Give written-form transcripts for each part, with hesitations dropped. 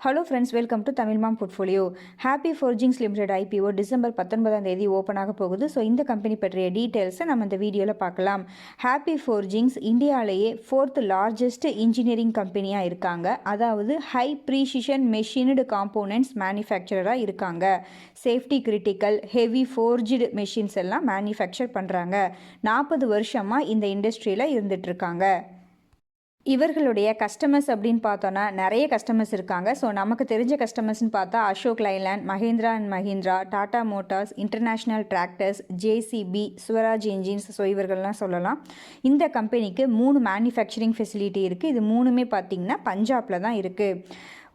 Hello friends, welcome to Tamil Mom Portfolio. Happy Forgings Limited IPO December 19 open ஆக போகுது. So இந்த company பற்றிய டீட்டெயில்ஸை நம்ம இந்த வீடியோவில் பார்க்கலாம். ஹாப்பி ஃபோர்ஜிங்ஸ் இந்தியாவிலேயே 4th லார்ஜஸ்ட் இன்ஜினியரிங் கம்பெனியாக இருக்காங்க. அதாவது ஹை ப்ரீசிஷன் மெஷின்டு காம்போனன்ட்ஸ் மேனுஃபேக்சரராக இருக்காங்க. Safety critical heavy forged machines எல்லாம் மேனுஃபேக்சர் பண்ணுறாங்க. 40 வருஷமாக இந்த இண்டஸ்ட்ரியில் இருந்துகிட்ருக்காங்க. இவர்களுடைய கஸ்டமர்ஸ் அப்படின்னு பார்த்தோன்னா நிறைய கஸ்டமர்ஸ் இருக்காங்க. ஸோ நமக்கு தெரிஞ்ச கஸ்டமர்ஸ்னு பார்த்தா Ashok Leyland, Mahindra and Mahindra, Tata Motors, international tractors, JCB, Swaraj engines, so இவர்கள்லாம் சொல்லலாம். இந்த கம்பெனிக்கு 3 மேனுஃபேக்சரிங் ஃபெசிலிட்டி இருக்குது. இது 3மே பார்த்திங்கன்னா பஞ்சாபில் தான் இருக்குது.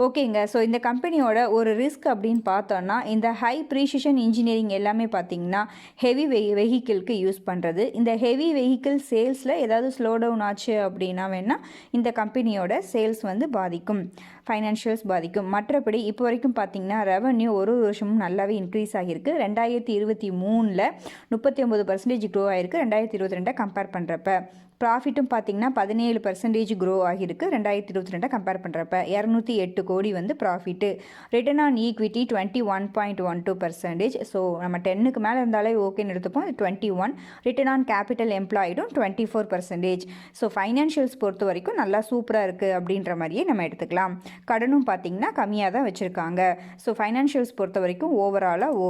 ஓகேங்க. ஸோ இந்த கம்பெனியோட ஒரு ரிஸ்க் அப்படின்னு பார்த்தோன்னா இந்த ஹை ப்ரீசிஷன் இன்ஜினியரிங் எல்லாமே பார்த்திங்கன்னா ஹெவி வெஹிக்கிள்க்கு யூஸ் பண்ணுறது. இந்த ஹெவி வெஹிக்கிள் சேல்ஸில் ஏதாவது ஸ்லோ டவுன் ஆச்சு அப்படின்னா வேணால் இந்த கம்பெனியோட சேல்ஸ் வந்து பாதிக்கும், ஃபைனான்ஷியல்ஸ் பாதிக்கும். மற்றபடி இப்போ வரைக்கும் பார்த்திங்கன்னா ரெவன்யூ ஒரு வருஷமும் நல்லாவே இன்க்ரீஸ் ஆகியிருக்கு. 2023 39% க்ரோ ஆகிருக்கு 2022 கம்பேர் பண்ணுறப்ப. ப்ராஃபிட்டும் பார்த்திங்கன்னா 17% க்ரோ ஆகியிருக்கு 2022 கம்பேர் பண்ணுறப்ப. 208 கோடி வந்து profit. Return on equity 21.12%. So நம்ம 10க்கு மேலே இருந்தாலே ஓகேன்னு எடுத்துப்போம். 21. ரிட்டர்ன் ஆன் கேபிட்டல் எம்ப்ளாய்டும் 24%. ஸோ ஃபைனான்ஷியல்ஸ் பொறுத்த வரைக்கும் நல்லா சூப்பராக இருக்குது அப்படின்ற மாதிரியே நம்ம எடுத்துக்கலாம். கடனும் பார்த்திங்கன்னா கம்மியாக தான் வச்சுருக்காங்க. ஸோ ஃபைனான்ஷியல்ஸ் பொறுத்த வரைக்கும் ஓவராலாக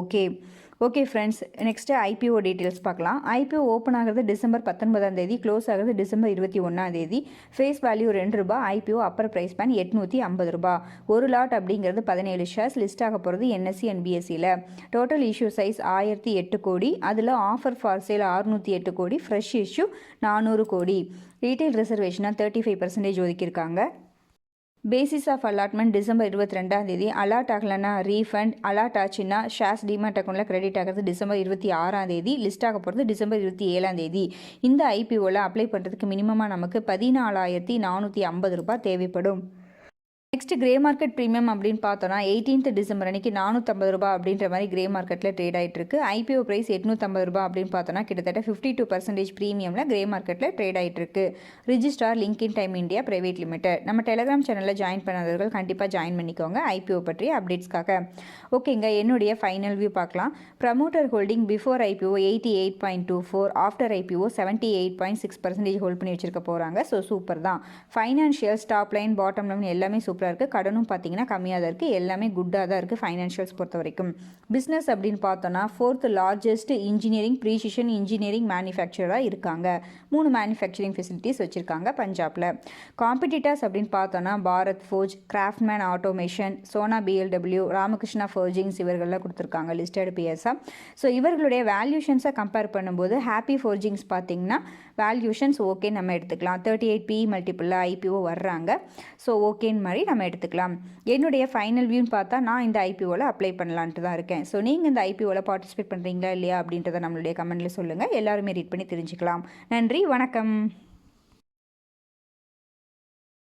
okay friends, next IPO details பார்க்கலாம். ஐபிஓ ஓப்பன் ஆகிறது டிசம்பர் 19, க்ளோஸ் ஆகிறது December 21. Face value ₹2. IPO upper price band ₹850. ஒரு லாட் அப்படிங்கிறது 17 ஷேர்ஸ். லிஸ்ட் ஆக போகிறது என்எஸ்சி அண்ட் பிஎஸ்சியில். டோட்டல் இஷ்யூ சைஸ் 1008 கோடி. அதில் ஆஃபர் ஃபார் சேல் 608 கோடி. ஃப்ரெஷ் இஷ்யூ 400 கோடி. ரீட்டைல் ரிசர்வேஷனாக 35% ஒதுக்கியிருக்காங்க. Basis of allotment December 22. Allot ஆகலைன்னா ரீஃபண்ட், அலாட் ஆச்சுன்னா ஷேர்ஸ் டிமேட் அக்கௌண்ட்டில் கிரெடிட் ஆகிறது டிசம்பர் 26. லிஸ்ட் ஆக போகிறது டிசம்பர் 27. இந்த ஐபிஓவில் அப்ளை பண்ணுறதுக்கு மினிமமாக நமக்கு ₹14,450 தேவைப்படும். நெக்ஸ்ட் கிரே மார்க்கெட் ப்ரீமியம் அப்படின்னு பார்த்தோன்னா 18th டிசம்பர் அன்றைக்கி ₹450 அப்படின்ற மாதிரி கிரே மார்க்கெட்டில் ட்ரேட் ஆகிட்டு இருக்கு. ஐபிஓ ப்ரைஸ் ₹850 அப்படின்னு பார்த்தோன்னா கிட்டத்தட்ட 52% ப்ரீமியமில் கிரே மார்க்கெட்டில் ட்ரேட் ஆகிட்டு இருக்கு. Registrar link time India private limited. நம்ம டெலிகிராம் சேனலில் ஜாயின் பண்ணாதவர்கள் கண்டிப்பாக ஜாயின் பண்ணிக்கோங்க ஐபிஓ பற்றிய அப்டேட்ஸ்க்காக. ஓகேங்க, என்னுடைய ஃபைனல் வியூ பார்க்கலாம். Promoter holding before IPO 88.24, after IPO 78.6% hold பண்ணி வச்சிருக்க போகிறாங்க. ஸோ சூப்பர் தான். Financial top line bottom line எல்லாமே சூப்பராக இருக்குது. கடனும் பார்த்தீங்கன்னா கம்மியாக தான் இருக்குது. எல்லாமே குட்டாக தான் இருக்குது ஃபைனான்ஷியல்ஸ் பொறுத்த வரைக்கும். பிஸ்னஸ் அப்படின்னு பார்த்தோன்னா 4th லார்ஜஸ்ட் இன்ஜினியரிங் ப்ரீசிஷன் இன்ஜினியரிங் மேனுஃபேக்சராக இருக்காங்க. 3 மேனுஃபேக்சரிங் ஃபெசிலிட்டிஸ் வச்சுருக்காங்க பஞ்சாபில். காம்படிட்டர்ஸ் அப்படின்னு பார்த்தோன்னா Bharat forge, craftsman automation, Sona PLW, Ramakrishna forgings இவர்கள்லாம் கொடுத்துருக்காங்க லிஸ்டட் பிஎஸ்ஸாக. ஸோ இவர்களுடைய வேல்யூஷன்ஸை கம்பேர் பண்ணும்போது ஹாப்பி ஃபோர்ஜிங்ஸ் பார்த்தீங்கன்னா வேல்யூஷன்ஸ் ஓகே நம்ம எடுத்துக்கலாம். 38 PE மல்டிபிளில் ஐபிஓ வர்றாங்க. ஸோ ஓகேன்னு மாதிரி நம்ம எடுத்துக்கலாம். என்னுடைய ஃபைனல் வியூன்னு பார்த்தா நான் இந்த ஐபிஓவில் அப்ளை பண்ணலான்ட்டு தான் இருக்கேன். ஸோ நீங்கள் இந்த ஐபிஓவில் பார்ட்டிசிபேட் பண்ணுறீங்களா இல்லையா அப்படின்றத நம்மளுடைய கமெண்ட்டில் சொல்லுங்கள். எல்லாருமே ரீட் பண்ணி தெரிஞ்சுக்கலாம். நன்றி, வணக்கம்.